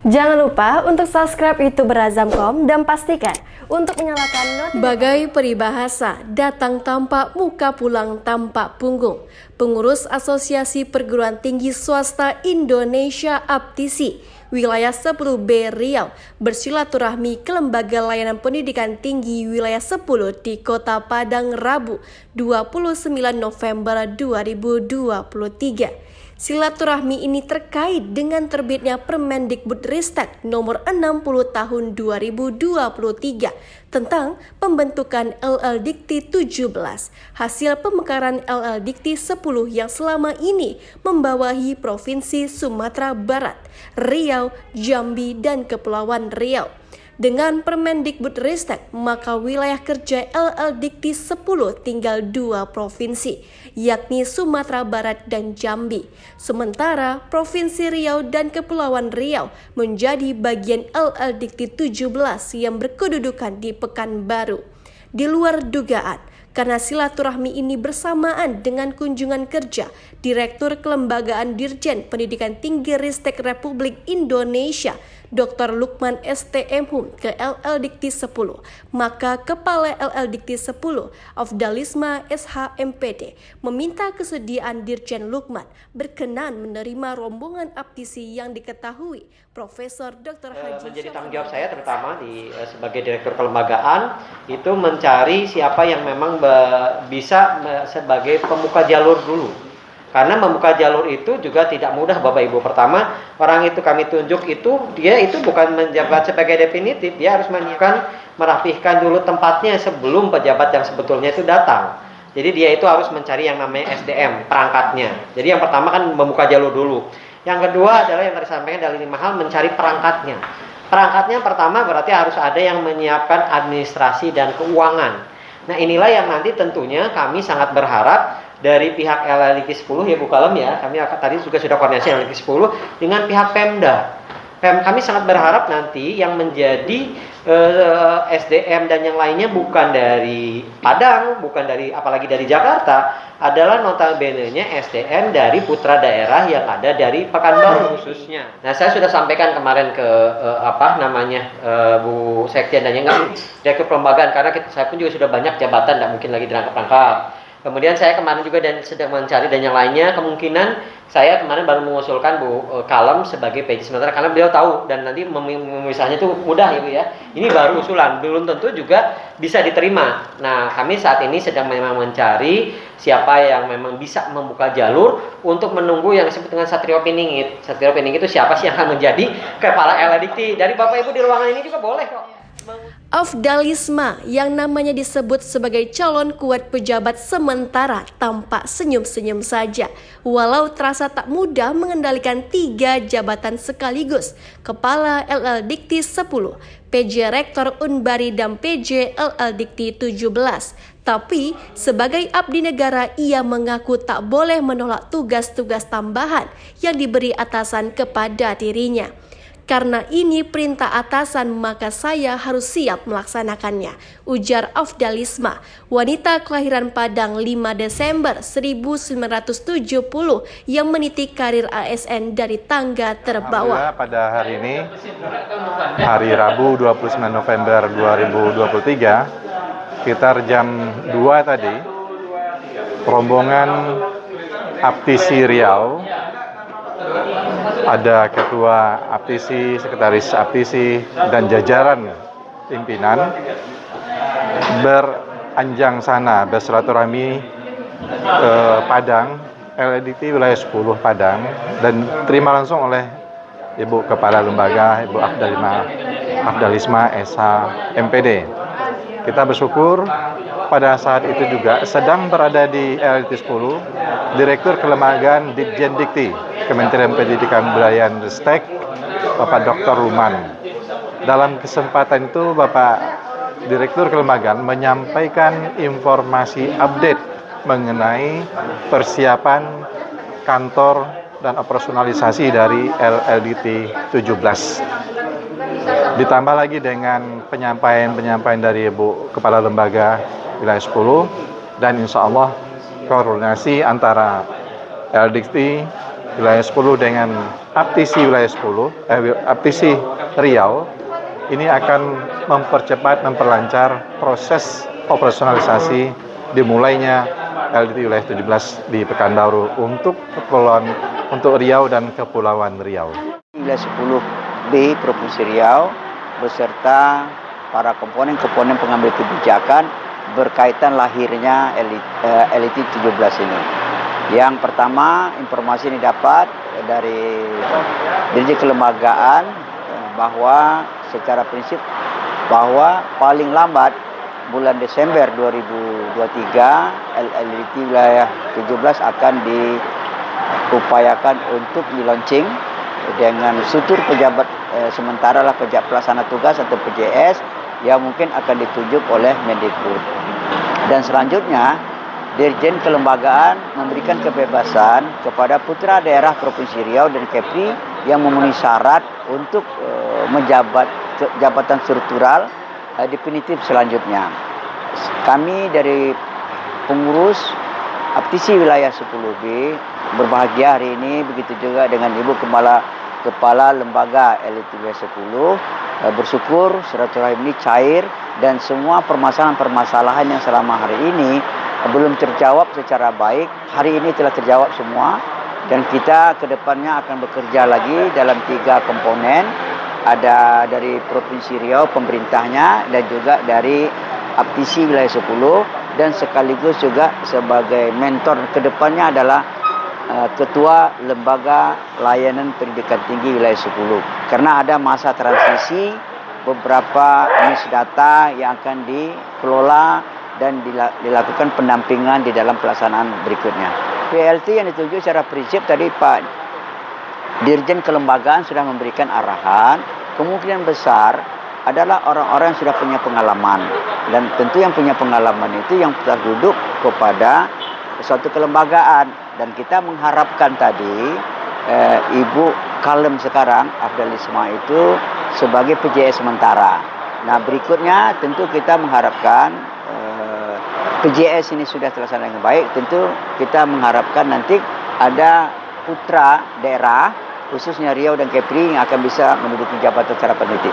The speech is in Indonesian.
Jangan lupa untuk subscribe YouTube Berazamkom dan pastikan untuk menyalakan notifikasi. Bagai peribahasa, datang tanpa muka pulang tanpa punggung. Pengurus Asosiasi Perguruan Tinggi Swasta Indonesia APTISI Wilayah 10B Riau bersilaturahmi ke Lembaga Layanan Pendidikan Tinggi Wilayah 10 di Kota Padang Rabu 29 November 2023. Silaturahmi ini terkait dengan terbitnya Permendikbudristek nomor 60 tahun 2023 tentang pembentukan LL Dikti 17, hasil pemekaran LL Dikti 10 yang selama ini membawahi Provinsi Sumatera Barat, Riau, Jambi, dan Kepulauan Riau. Dengan Permendikbudristek, maka wilayah kerja LL Dikti 10 tinggal 2 provinsi, yakni Sumatera Barat dan Jambi. Sementara Provinsi Riau dan Kepulauan Riau menjadi bagian LL Dikti 17 yang berkedudukan di Pekanbaru. Di luar dugaan, karena silaturahmi ini bersamaan dengan kunjungan kerja Direktur Kelembagaan Dirjen Pendidikan Tinggi Ristek Republik Indonesia Dr. Lukman STM Hum ke LL Dikti 10, maka Kepala LL Dikti 10 Afdalisma SHMPD meminta kesediaan Dirjen Lukman berkenan menerima rombongan APTISI yang diketahui Profesor Dr. Haji menjadi tanggung jawab saya terutama sebagai Direktur Kelembagaan itu mencari siapa yang memang bisa sebagai pembuka jalur dulu. Karena membuka jalur itu juga tidak mudah Bapak Ibu. Pertama, orang itu kami tunjuk dia itu bukan menjabat sebagai definitif, dia harus menyiapkan, merapihkan dulu tempatnya sebelum pejabat yang sebetulnya itu datang. Jadi dia itu harus mencari yang namanya SDM, perangkatnya. Jadi yang pertama kan membuka jalur dulu. Yang kedua adalah yang tadi sampaikan dari 5 hal, mencari perangkatnya. Perangkatnya pertama berarti harus ada yang menyiapkan administrasi dan keuangan. Nah inilah yang nanti tentunya kami sangat berharap dari pihak LL Dikti 10 ya Bu Kalem ya, kami tadi juga sudah koordinasi LL Dikti 10 dengan pihak Pemda. Kami sangat berharap nanti yang menjadi SDM dan yang lainnya bukan dari Padang, bukan dari apalagi dari Jakarta, adalah notabene-nya SDM dari putra daerah yang ada dari Pekanbaru khususnya. Nah, saya sudah sampaikan kemarin ke Bu Sekjen dan yang lain, Direktur Kelembagaan, karena saya pun juga sudah banyak jabatan, tidak mungkin lagi dirangkap-rangkap. Kemudian saya kemarin juga sedang mencari dan yang lainnya, kemungkinan saya kemarin baru mengusulkan Bu Kalem sebagai PJ sementara karena beliau tahu dan nanti memisahnya itu mudah ya Bu ya. Ini baru usulan, belum tentu juga bisa diterima. Nah, kami saat ini sedang memang mencari siapa yang memang bisa membuka jalur untuk menunggu yang disebut dengan Satrio Piningit. Satrio Piningit itu siapa sih yang akan menjadi kepala LL Dikti? Dari Bapak Ibu di ruangan ini juga boleh kok. Afdalisma yang namanya disebut sebagai calon kuat pejabat sementara tampak senyum-senyum saja. Walau terasa tak mudah mengendalikan 3 jabatan sekaligus, Kepala LL Dikti 10, PJ Rektor Unbari dan PJ LL Dikti 17. Tapi sebagai abdi negara ia mengaku tak boleh menolak tugas-tugas tambahan yang diberi atasan kepada dirinya. Karena ini perintah atasan maka saya harus siap melaksanakannya, ujar Afdalisma, wanita kelahiran Padang 5 Desember 1970 yang meniti karir ASN dari tangga terbawah. Pada hari ini, hari Rabu 29 November 2023, sekitar jam 2 tadi, rombongan APTISI Riau, ada ketua APTISI, sekretaris APTISI, dan jajaran pimpinan beranjang sana bersilaturahmi ke Padang, LL Dikti wilayah 10 Padang, dan terima langsung oleh Ibu Kepala Lembaga, Ibu Afdalisma SHMPD. Kita bersyukur pada saat itu juga sedang berada di LL Dikti 10 Direktur Kelembagaan Dirjen Dikti Kementerian Pendidikan Kebudayaan Ristek, Bapak Dr. Luman. Dalam kesempatan itu Bapak Direktur Kelembagaan menyampaikan informasi update mengenai persiapan kantor dan operasionalisasi dari LL Dikti 17. Ditambah lagi dengan penyampaian dari Ibu Kepala Lembaga Wilayah 10 dan insya Allah koordinasi antara LL Dikti wilayah 10 dengan Aptisi wilayah 10, Aptisi Riau, ini akan memperlancar proses operasionalisasi dimulainya LDT wilayah 17 di Pekanbaru untuk Riau dan Kepulauan Riau. Wilayah 10B Provinsi Riau beserta para komponen pengambil kebijakan berkaitan lahirnya LDT 17 ini. Yang pertama, informasi ini dapat dari Dirjen Kelembagaan bahwa secara prinsip bahwa paling lambat bulan Desember 2023 LDT wilayah 17 akan diupayakan untuk di-launching dengan struktur pejabat sementara lah pelaksana tugas atau PJS yang mungkin akan ditunjuk oleh Mendikbud. Dan selanjutnya Dirjen Kelembagaan memberikan kebebasan kepada putra daerah Provinsi Riau dan Kepri yang memenuhi syarat untuk menjabat jabatan struktural definitif selanjutnya. Kami dari pengurus Aptisi wilayah 10B berbahagia hari ini, begitu juga dengan Ibu Kepala Lembaga LDT wilayah 10, bersyukur silaturahim ini cair dan semua permasalahan-permasalahan yang selama hari ini belum terjawab secara baik, hari ini telah terjawab semua dan kita ke depannya akan bekerja lagi dalam 3 komponen, ada dari Provinsi Riau pemerintahnya dan juga dari Aptisi wilayah 10 dan sekaligus juga sebagai mentor ke depannya adalah Ketua Lembaga Layanan Pendidikan Tinggi wilayah 10 karena ada masa transisi beberapa data yang akan dikelola dan dilakukan pendampingan di dalam pelaksanaan berikutnya. PLT yang dituju secara prinsip tadi Pak Dirjen Kelembagaan sudah memberikan arahan, kemungkinan besar adalah orang-orang yang sudah punya pengalaman dan tentu yang punya pengalaman itu yang telah duduk kepada suatu kelembagaan dan kita mengharapkan tadi Ibu Kalem sekarang Afdalisma itu sebagai PJS sementara. Nah berikutnya tentu kita mengharapkan PJS ini sudah terlaksana dengan baik, tentu kita mengharapkan nanti ada putra daerah, khususnya Riau dan Kepri yang akan bisa menduduki jabatan secara peneliti.